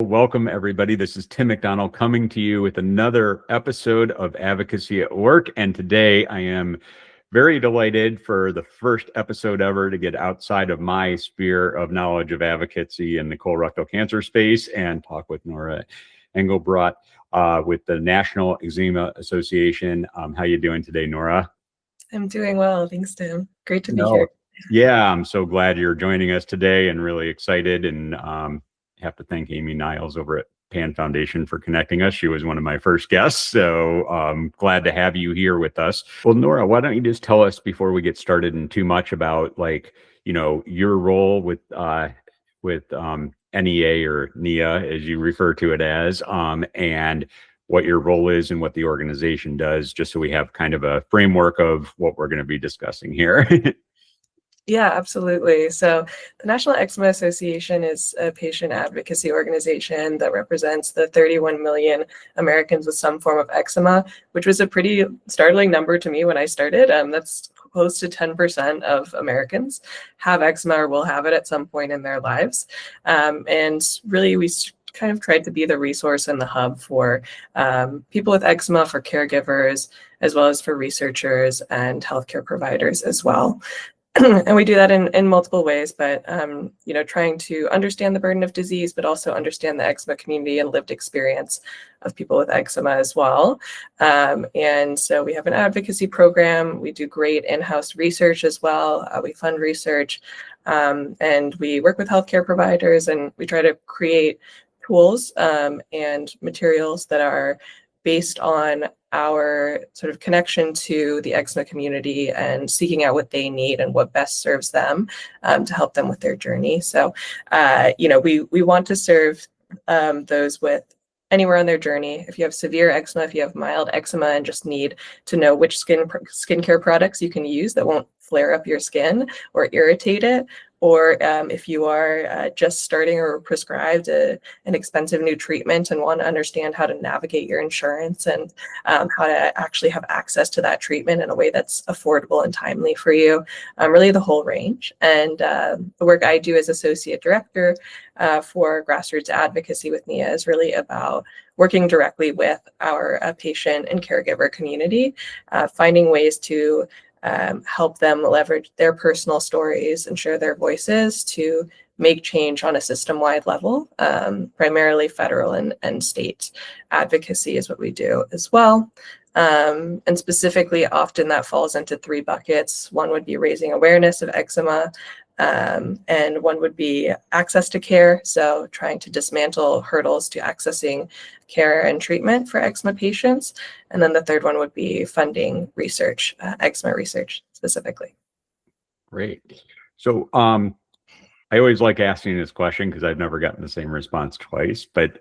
Welcome, everybody. This is Tim McDonald coming to you with another episode of Advocacy at Work. And today I am very delighted for the first episode ever to get outside of my sphere of knowledge of advocacy in the colorectal cancer space and talk with Nora Eigenbrodt with the National Eczema Association. How you doing today, Nora? I'm doing well. Thanks, Tim. Great to be here. Yeah, I'm so glad you're joining us today and really excited. And have to thank Amy Niles over at Pan Foundation for connecting us. She was one of my first guests, so glad to have you here with us. Well, Nora, why don't you just tell us before we get started in too much about your role with NEA or NIA, as you refer to it as, and what your role is and what the organization does, just so we have kind of a framework of what we're going to be discussing here. Yeah, absolutely. So the National Eczema Association is a patient advocacy organization that represents the 31 million Americans with some form of eczema, which was a pretty startling number to me when I started. That's close to 10% of Americans have eczema or will have it at some point in their lives. And really, we kind of tried to be the resource and the hub for people with eczema, for caregivers, as well as for researchers and healthcare providers as well. And we do that in multiple ways, but trying to understand the burden of disease, but also understand the eczema community and lived experience of people with eczema as well. And so we have an advocacy program. We do great in-house research as well. We fund research, and we work with healthcare providers, and we try to create tools and materials that are based on our sort of connection to the eczema community and seeking out what they need and what best serves them to help them with their journey. So, we want to serve those with anywhere on their journey. If you have severe eczema, if you have mild eczema and just need to know which skincare products you can use that won't flare up your skin or irritate it, or if you are just starting or prescribed an expensive new treatment and want to understand how to navigate your insurance and how to actually have access to that treatment in a way that's affordable and timely for you, really the whole range. And the work I do as Associate Director for Grassroots Advocacy with NIA is really about working directly with our patient and caregiver community, finding ways to help them leverage their personal stories and share their voices to make change on a system-wide level. Primarily federal and state advocacy is what we do as well. And specifically, often that falls into three buckets. One would be raising awareness of eczema, and one would be access to care. So trying to dismantle hurdles to accessing care and treatment for eczema patients. And then the third one would be funding research, eczema research specifically. Great. So I always like asking this question because I've never gotten the same response twice. But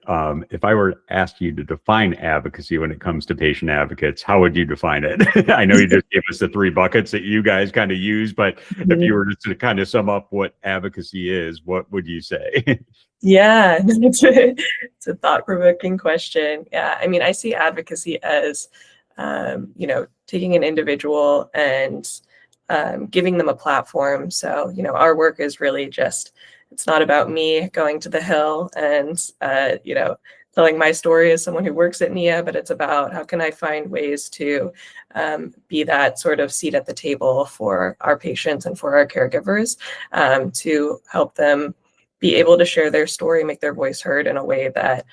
if I were to ask you to define advocacy when it comes to patient advocates, how would you define it? I know you just gave us the three buckets that you guys kind of use, but if you were to kind of sum up what advocacy is, what would you say? Yeah, it's a thought-provoking question. Yeah, I mean, I see advocacy as, taking an individual and giving them a platform. So, our work is really just, it's not about me going to the Hill and, telling my story as someone who works at NIA, but it's about how can I find ways to be that sort of seat at the table for our patients and for our caregivers, to help them be able to share their story, make their voice heard in a way that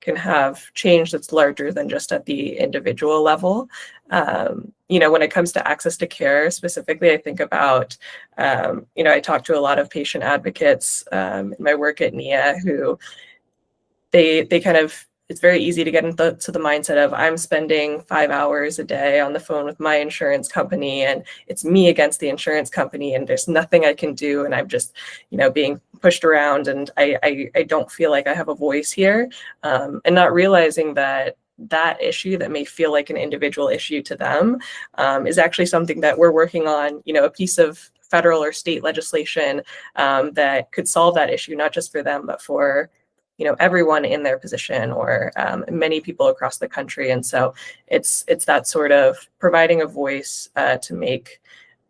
can have change that's larger than just at the individual level. When it comes to access to care specifically, I think about, I talk to a lot of patient advocates in my work at NIA who they kind of, it's very easy to get into the mindset of I'm spending 5 hours a day on the phone with my insurance company and it's me against the insurance company and there's nothing I can do and I'm just, being pushed around and I don't feel like I have a voice here, and not realizing that issue that may feel like an individual issue to them is actually something that we're working on, a piece of federal or state legislation that could solve that issue, not just for them, but for everyone in their position or many people across the country. And so it's that sort of providing a voice to make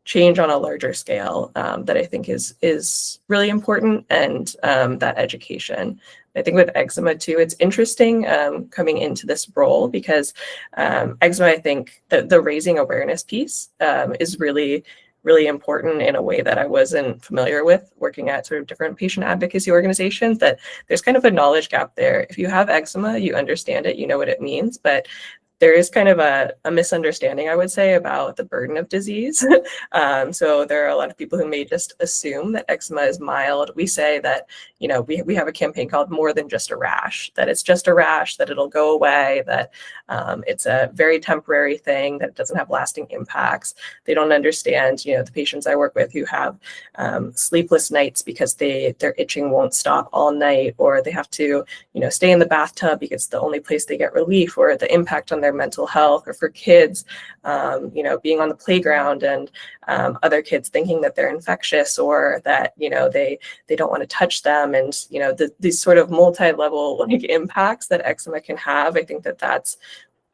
change on a larger scale that I think is really important, and that education. I think with eczema too, it's interesting coming into this role because eczema, I think the raising awareness piece is really, really important in a way that I wasn't familiar with working at sort of different patient advocacy organizations, that there's kind of a knowledge gap there. If you have eczema, you understand it, you know what it means, but there is kind of a misunderstanding, I would say, about the burden of disease. So there are a lot of people who may just assume that eczema is mild. We say that, we have a campaign called More Than Just a Rash, that it's just a rash, that it'll go away, that it's a very temporary thing, that it doesn't have lasting impacts. They don't understand, the patients I work with who have sleepless nights because their itching won't stop all night, or they have to, stay in the bathtub because it's the only place they get relief, or the impact on their mental health, or for kids, being on the playground and other kids thinking that they're infectious, or that, they don't want to touch them. And, these sort of multi-level impacts that eczema can have. I think that's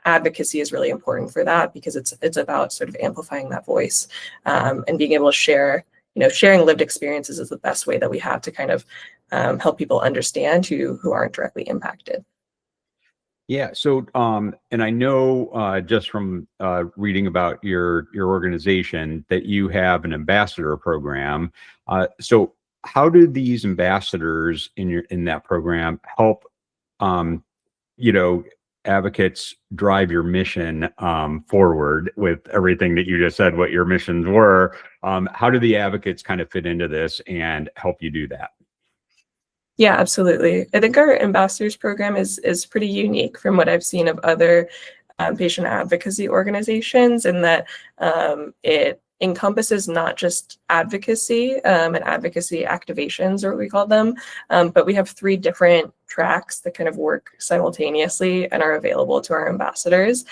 advocacy is really important for that, because it's about sort of amplifying that voice and being able to share, sharing lived experiences is the best way that we have to kind of help people understand who aren't directly impacted. Yeah. So, and I know just from reading about your organization that you have an ambassador program. So, how do these ambassadors in that program help, advocates drive your mission forward with everything that you just said, what your missions were? How do the advocates kind of fit into this and help you do that? Yeah, absolutely. I think our ambassadors program is pretty unique from what I've seen of other patient advocacy organizations, in that it encompasses not just advocacy and advocacy activations, or what we call them, but we have 3 different tracks that kind of work simultaneously and are available to our ambassadors.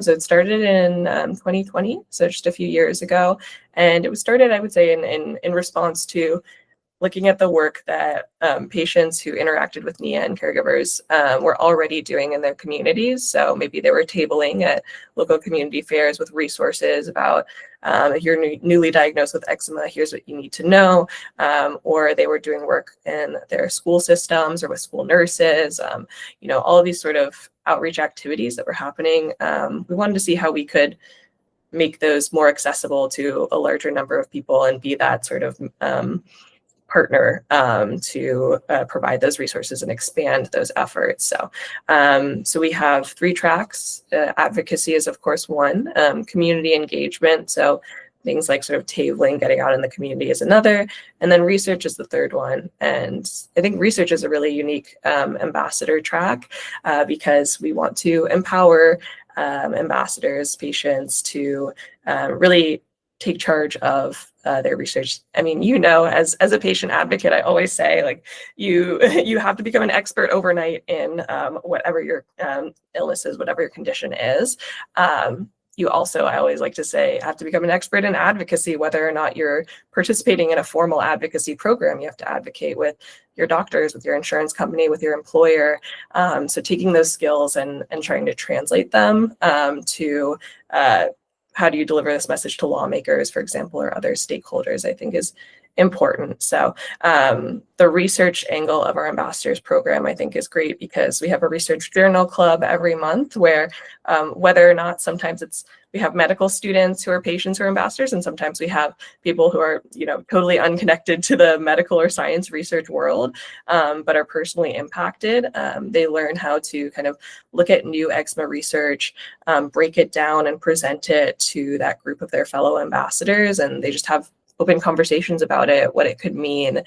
So it started in 2020, so just a few years ago, and it was started, I would say, in response to looking at the work that patients who interacted with NIA and caregivers were already doing in their communities. So maybe they were tabling at local community fairs with resources about if you're newly diagnosed with eczema, here's what you need to know. Or they were doing work in their school systems or with school nurses, all of these sort of outreach activities that were happening. We wanted to see how we could make those more accessible to a larger number of people and be that sort of partner to provide those resources and expand those efforts. So we have 3 tracks. Advocacy is, of course, one. Community engagement, so things like sort of tabling, getting out in the community, is another. And then research is the 3rd one. And I think research is a really unique ambassador track because we want to empower ambassadors, patients to really take charge of their research. I mean, as a patient advocate, I always say, like, you have to become an expert overnight in whatever your illness is, whatever your condition is. You also, I always like to say, have to become an expert in advocacy, whether or not you're participating in a formal advocacy program. You have to advocate with your doctors, with your insurance company, with your employer. So taking those skills and trying to translate them to how do you deliver this message to lawmakers, for example, or other stakeholders, I think is important. So the research angle of our ambassadors program, I think, is great because we have a research journal club every month where whether or not sometimes we have medical students who are patients who are ambassadors, and sometimes we have people who are, totally unconnected to the medical or science research world, but are personally impacted. They learn how to kind of look at new eczema research, break it down and present it to that group of their fellow ambassadors, and they just have open conversations about it, what it could mean.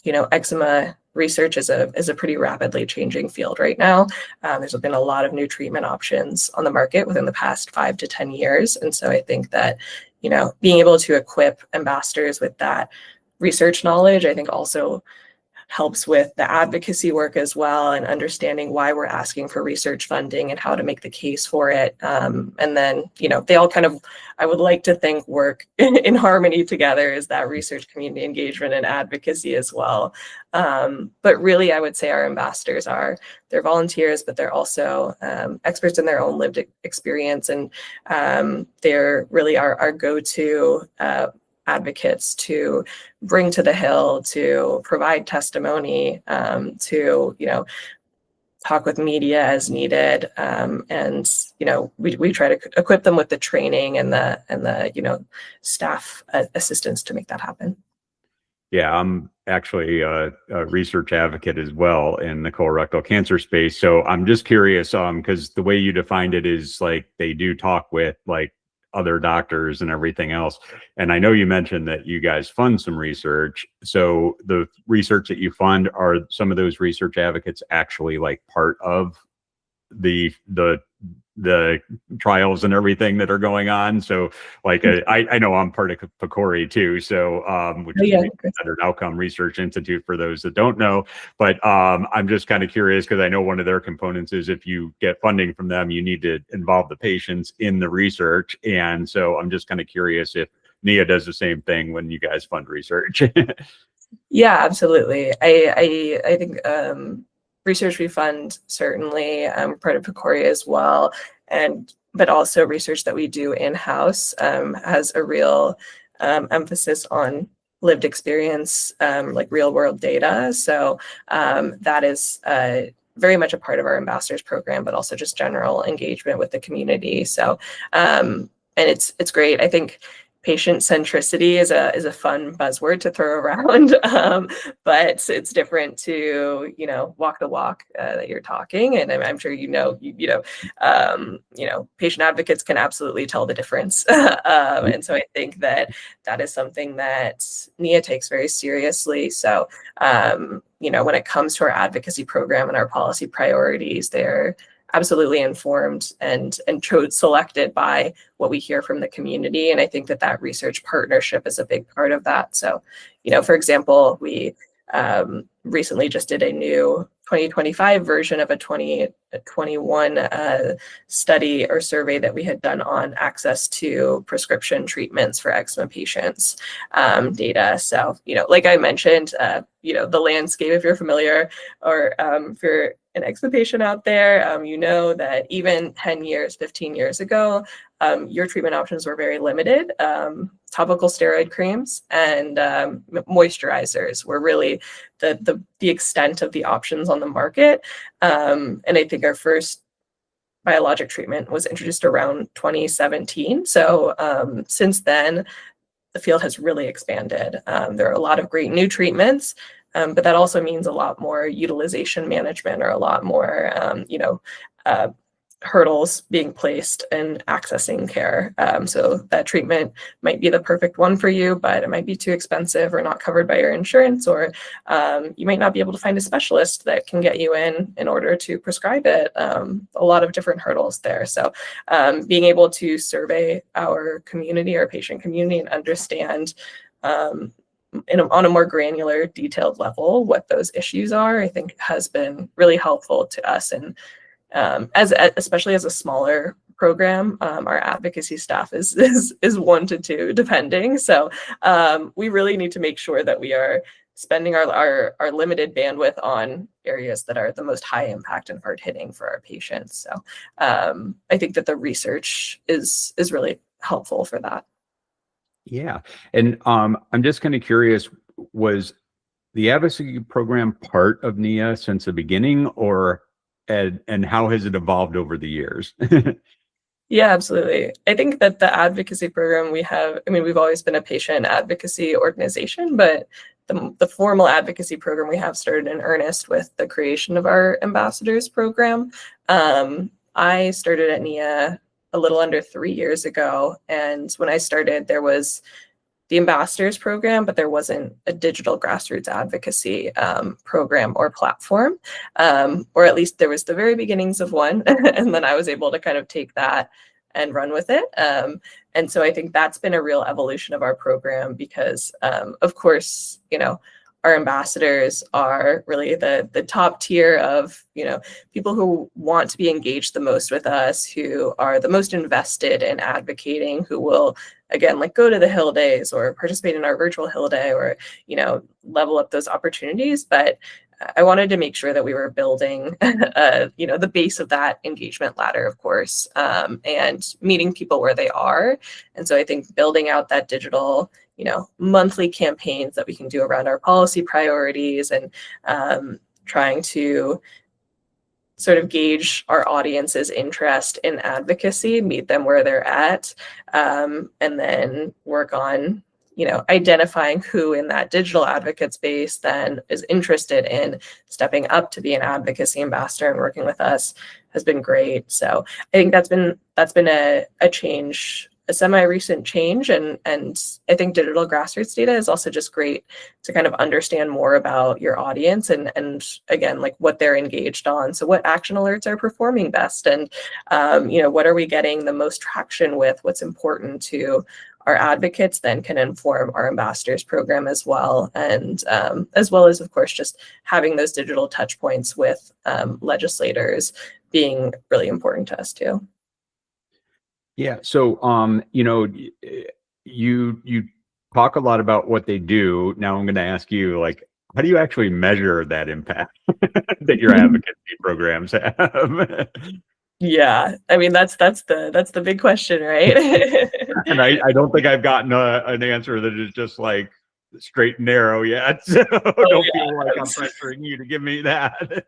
Eczema research is a pretty rapidly changing field right now. There's been a lot of new treatment options on the market within the past 5 to 10 years. And so I think that, being able to equip ambassadors with that research knowledge, I think also helps with the advocacy work as well, and understanding why we're asking for research funding and how to make the case for it. And then, they all kind of, I would like to think, work in harmony together, is that research community engagement and advocacy as well. But really, I would say our ambassadors they're volunteers, but they're also experts in their own lived experience. And they're really our go-to advocates to bring to the Hill, to provide testimony, to talk with media as needed, and we try to equip them with the training and the staff assistance to make that happen. Yeah, I'm actually a research advocate as well in the colorectal cancer space. So I'm just curious, because the way you defined it is like they do talk with like other doctors and everything else. And I know you mentioned that you guys fund some research. So the research that you fund, are some of those research advocates actually like part of the trials and everything that are going on? So like I know I'm part of PCORI too, so which is the Standard Outcome Research Institute, for those that don't know. But I'm just kind of curious, because I know one of their components is if you get funding from them, you need to involve the patients in the research. And so I'm just kind of curious if NIA does the same thing when you guys fund research. Yeah, absolutely. I think research we fund, certainly part of PCORI as well, but also research that we do in-house has a real emphasis on lived experience, like real world data. So that is very much a part of our ambassadors program, but also just general engagement with the community. So and it's great. I think patient centricity is a fun buzzword to throw around, but it's different to walk the walk that you're talking. And I'm sure patient advocates can absolutely tell the difference. And so I think that is something that NIA takes very seriously. So when it comes to our advocacy program and our policy priorities, they're absolutely informed and selected by what we hear from the community. And I think that research partnership is a big part of that. So, for example, we recently just did a new 2025 version of a 2021 study or survey that we had done on access to prescription treatments for eczema patients data. So, like I mentioned, the landscape, if you're familiar, or if you're an eczema patient out there, that even 10 years, 15 years ago, your treatment options were very limited. Topical steroid creams and moisturizers were really the extent of the options on the market. And I think our first biologic treatment was introduced around 2017. So since then, the field has really expanded. There are a lot of great new treatments, but that also means a lot more utilization management, or a lot more, hurdles being placed in accessing care. So that treatment might be the perfect one for you, but it might be too expensive or not covered by your insurance, or you might not be able to find a specialist that can get you in order to prescribe it. A lot of different hurdles there. So being able to survey our community, our patient community, and understand on a more granular, detailed level what those issues are, I think has been really helpful to us. And especially as a smaller program, our advocacy staff is 1 to 2 depending. So we really need to make sure that we are spending our limited bandwidth on areas that are the most high impact and hard hitting for our patients. So I think that the research is really helpful for that. Yeah. And I'm just kind of curious, was the advocacy program part of NIA since the beginning, and how has it evolved over the years? Yeah, absolutely. I think that the advocacy program we've always been a patient advocacy organization, but the formal advocacy program we have started in earnest with the creation of our ambassadors program. I started at NIA a little under 3 years ago. And when I started, there was the ambassadors program, but there wasn't a digital grassroots advocacy program or platform, or at least there was the very beginnings of one. And then I was able to kind of take that and run with it. And so I think that's been a real evolution of our program, because of course, our ambassadors are really the top tier of, people who want to be engaged the most with us, who are the most invested in advocating, who will, again, like go to the Hill Days or participate in our virtual Hill Day, or, level up those opportunities. But I wanted to make sure that we were building, the base of that engagement ladder, of course, and meeting people where they are. And so I think building out that digital, monthly campaigns that we can do around our policy priorities, and trying to sort of gauge our audience's interest in advocacy, meet them where they're at, and then work on, identifying who in that digital advocate space then is interested in stepping up to be an advocacy ambassador and working with us has been great. So I think that's been a change, a semi-recent change, and I think digital grassroots data is also just great to kind of understand more about your audience, and again, like what they're engaged on. So what action alerts are performing best, and what are we getting the most traction with, what's important to our advocates, then can inform our ambassadors program as well. And as well as, of course, just having those digital touch points with legislators being really important to us too. Yeah. So, you talk a lot about what they do. Now I'm going to ask you, like, how do you actually measure that impact that your advocacy programs have? Yeah, I mean, that's the big question, right? And I don't think I've gotten an answer that is just like straight and narrow yet. So don't feel like I'm pressuring you to give me that.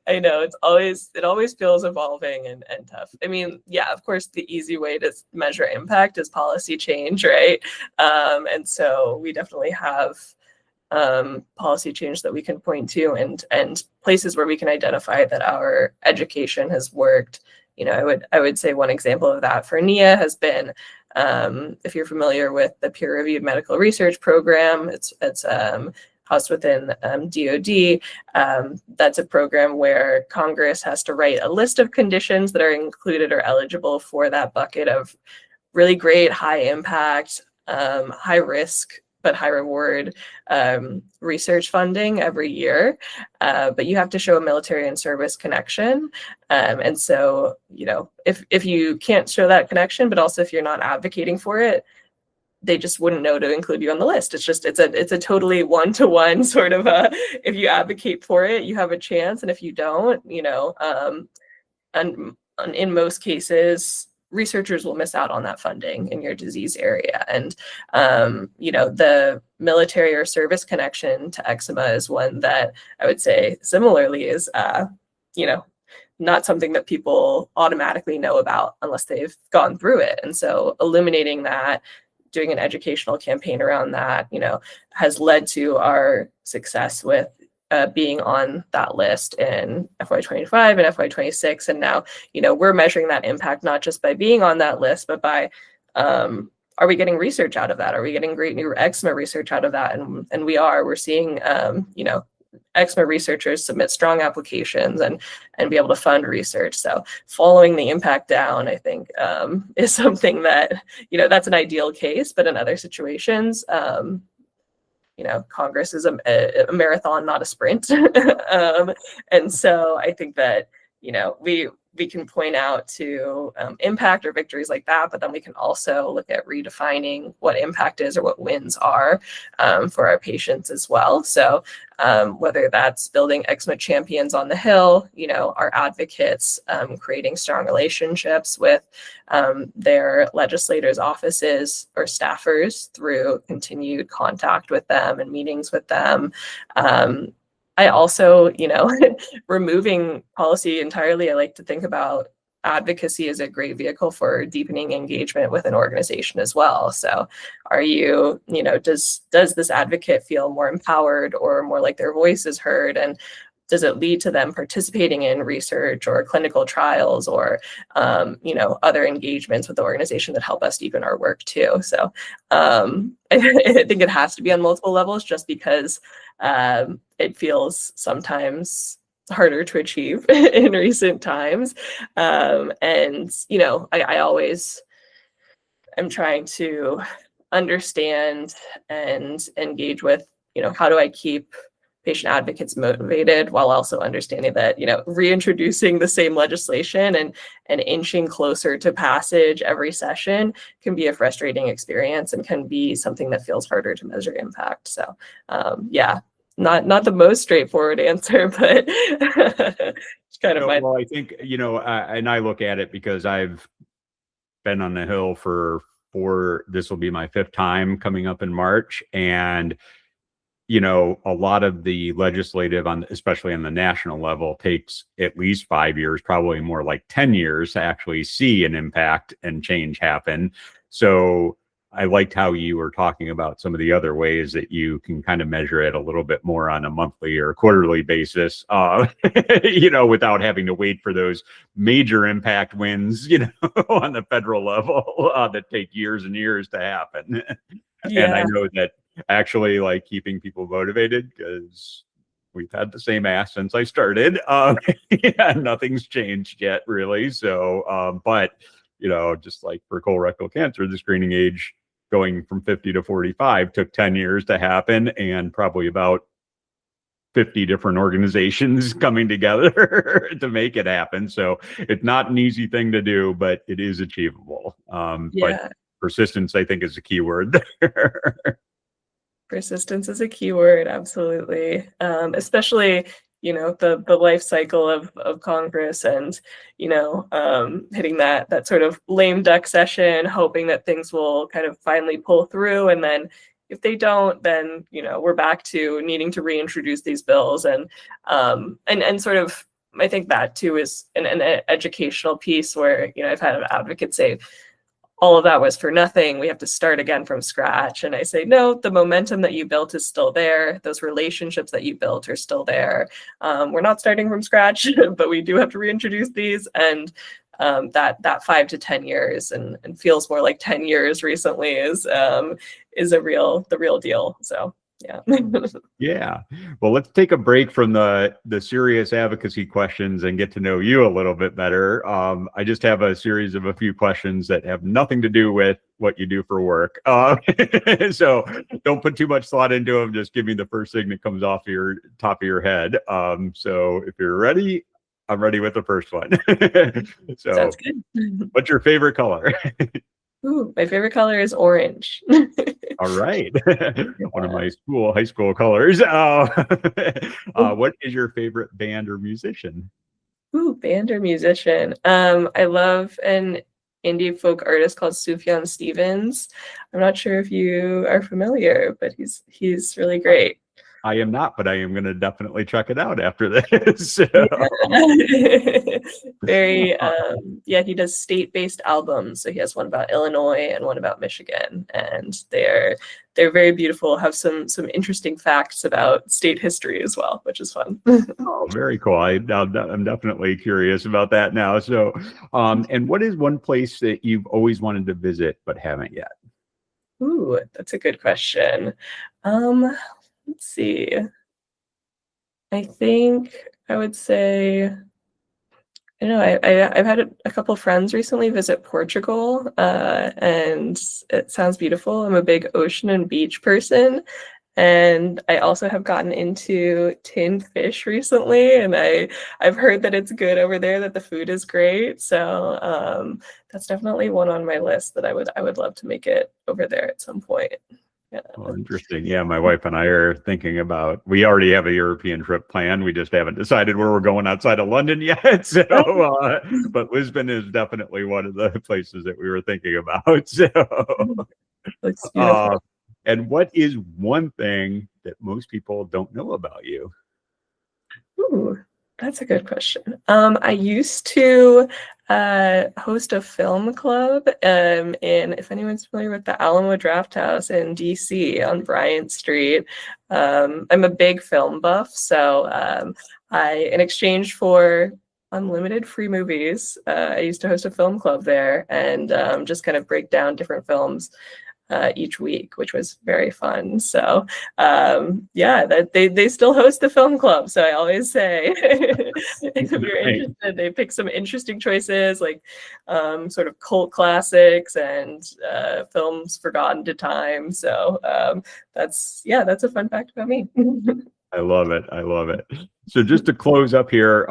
I know it always feels evolving and tough. I mean, yeah, of course, the easy way to measure impact is policy change, right? And so we definitely have policy change that we can point to, and places where we can identify that our education has worked. I would say one example of that for NIA has been, if you're familiar with the peer-reviewed medical research program, it's housed within DoD. That's a program where Congress has to write a list of conditions that are included or eligible for that bucket of really great, high impact, high risk, but high reward research funding every year. But you have to show a military and service connection. And so, if you can't show that connection, but also if you're not advocating for it, they just wouldn't know to include you on the list. It's a totally one-to-one sort of if you advocate for it, you have a chance. And if you don't, and in most cases, researchers will miss out on that funding in your disease area. And, the military or service connection to eczema is one that I would say similarly is, not something that people automatically know about unless they've gone through it. And so illuminating that, doing an educational campaign around that, has led to our success with being on that list in FY25 and FY26. And now, we're measuring that impact not just by being on that list, but by, are we getting research out of that? Are we getting great new eczema research out of that? And we're seeing, eczema researchers submit strong applications and be able to fund research. So following the impact down, I think, is something that, that's an ideal case, but in other situations, Congress is a marathon, not a sprint. And so I think that, we can point out to impact or victories like that, but then we can also look at redefining what impact is or what wins are for our patients as well. So whether that's building eczema champions on the Hill, our advocates, creating strong relationships with their legislators' offices or staffers through continued contact with them and meetings with them. I also, removing policy entirely, I like to think about advocacy as a great vehicle for deepening engagement with an organization as well. So are you, does this advocate feel more empowered or more like their voice is heard? And does it lead to them participating in research or clinical trials or, other engagements with the organization that help us deepen our work too? So I think it has to be on multiple levels just because it feels sometimes harder to achieve in recent times. And, I always am trying to understand and engage with, how do I keep patient advocates motivated while also understanding that, reintroducing the same legislation and inching closer to passage every session can be a frustrating experience and can be something that feels harder to measure impact. So yeah, not the most straightforward answer, but it's kind of well, I think, and I look at it because I've been on the Hill for this will be my 5th time coming up in March. And a lot of the legislative especially on the national level takes at least 5 years, probably more like 10 years to actually see an impact and change happen. So I liked how you were talking about some of the other ways that you can kind of measure it a little bit more on a monthly or quarterly basis, without having to wait for those major impact wins, on the federal level that take years and years to happen. Yeah. And I know that actually like keeping people motivated, because we've had the same ass since I started. Yeah, nothing's changed yet, really. So, but just like for colorectal cancer, the screening age going from 50 to 45 took 10 years to happen, and probably about 50 different organizations coming together to make it happen. So it's not an easy thing to do, but it is achievable. But persistence, I think, is a key word there. Persistence is a key word, absolutely. Especially, the life cycle of Congress and, hitting that sort of lame duck session, hoping that things will kind of finally pull through. And then if they don't, then, we're back to needing to reintroduce these bills and sort of, I think that too is an educational piece where, I've had advocates say, all of that was for nothing. We have to start again from scratch. And I say, no, the momentum that you built is still there. Those relationships that you built are still there. We're not starting from scratch, but we do have to reintroduce these. And that 5 to 10 years and feels more like 10 years recently is the real deal. So yeah. Yeah. Well, let's take a break from the serious advocacy questions and get to know you a little bit better. I just have a series of a few questions that have nothing to do with what you do for work. So don't put too much thought into them. Just give me the first thing that comes off your top of your head. So if you're ready, I'm ready with the first one. So sounds good. What's your favorite color? Ooh, my favorite color is orange. All right. One of my high school colors. What is your favorite band or musician? Ooh, band or musician. I love an indie folk artist called Sufjan Stevens. I'm not sure if you are familiar, but he's really great. I am not, but I am going to definitely check it out after this. So. Yeah. He does state-based albums. So he has one about Illinois and one about Michigan, and they're very beautiful. Have some interesting facts about state history as well, which is fun. Oh, very cool. I'm definitely curious about that now. So, and what is one place that you've always wanted to visit but haven't yet? Ooh, that's a good question. Let's see. I think I would say, I've had a couple friends recently visit Portugal, and it sounds beautiful. I'm a big ocean and beach person, and I also have gotten into tinned fish recently, and I've heard that it's good over there, that the food is great. So that's definitely one on my list that I would love to make it over there at some point. Yeah. Oh, interesting. Yeah, my wife and I are thinking about, we already have a European trip planned. We just haven't decided where we're going outside of London yet. So, but Lisbon is definitely one of the places that we were thinking about. So, Looks beautiful. And what is one thing that most people don't know about you? Ooh, that's a good question. I used to host a film club, and if anyone's familiar with the Alamo Draft House in DC on Bryant Street, I'm a big film buff. So in exchange for unlimited free movies, I used to host a film club there and just kind of break down different films each week, which was very fun. So yeah, that they still host the film club. So I always say, if you're interested, they pick some interesting choices, like sort of cult classics and films forgotten to time. So that's a fun fact about me. I love it. I love it. So just to close up here,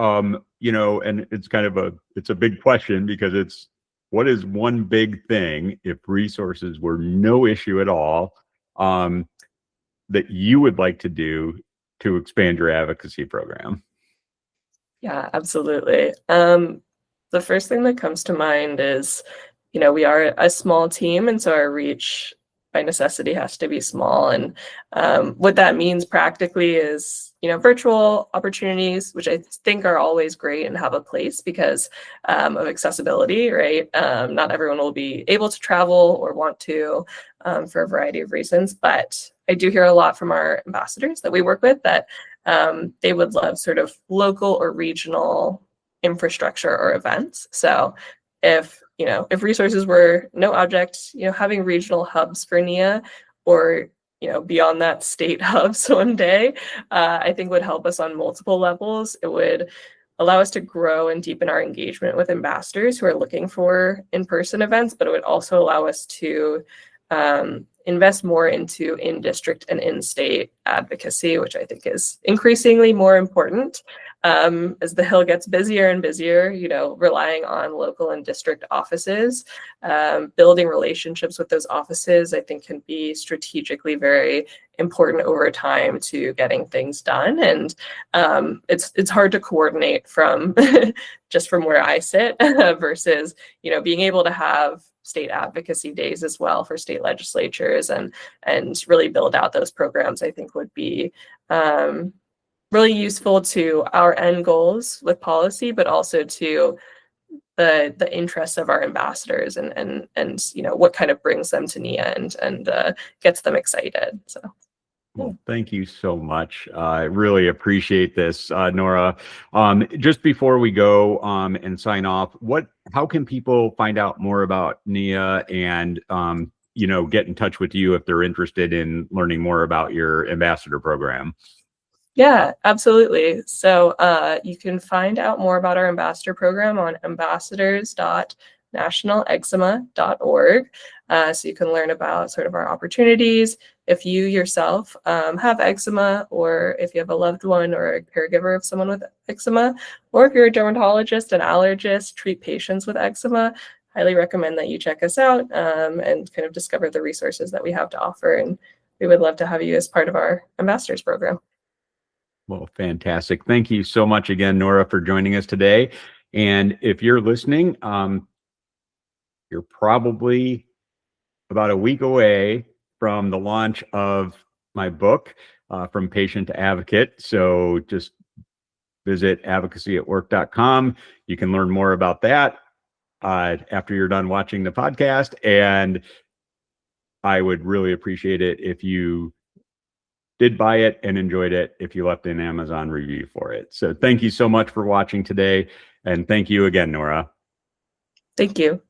you know, and it's kind of it's a big question, because what is one big thing, if resources were no issue at all, that you would like to do to expand your advocacy program? Yeah, absolutely. The first thing that comes to mind is, we are a small team, and so our reach by necessity has to be small. And what that means practically is, virtual opportunities, which I think are always great and have a place because of accessibility, right? Not everyone will be able to travel or want to for a variety of reasons, but I do hear a lot from our ambassadors that we work with that they would love sort of local or regional infrastructure or events. So if resources were no object, having regional hubs for NIA, or beyond that, state hubs one day, I think would help us on multiple levels. It would allow us to grow and deepen our engagement with ambassadors who are looking for in-person events, but it would also allow us to invest more into in-district and in-state advocacy, which I think is increasingly more important as the Hill gets busier and busier. Relying on local and district offices, building relationships with those offices, I think can be strategically very important over time to getting things done. And it's hard to coordinate from just from where I sit versus being able to have state advocacy days as well for state legislatures and really build out those programs. I think would be really useful to our end goals with policy, but also to the interests of our ambassadors and what kind of brings them to NIA and gets them excited. So. Well, thank you so much. I really appreciate this, Nora. Just before we go and sign off, how can people find out more about NIA and get in touch with you if they're interested in learning more about your ambassador program? Yeah, absolutely. So you can find out more about our ambassador program on ambassadors.nationaleczema.org. So you can learn about sort of our opportunities. If you yourself have eczema, or if you have a loved one or a caregiver of someone with eczema, or if you're a dermatologist and allergist, treat patients with eczema, highly recommend that you check us out and kind of discover the resources that we have to offer. And we would love to have you as part of our ambassadors program. Well, fantastic. Thank you so much again, Nora, for joining us today. And if you're listening, you're probably about a week away from the launch of my book, From Patient to Advocate. So just visit advocacyatwork.com. You can learn more about that after you're done watching the podcast. And I would really appreciate it if you did buy it and enjoyed it, if you left an Amazon review for it. So thank you so much for watching today. And thank you again, Nora. Thank you.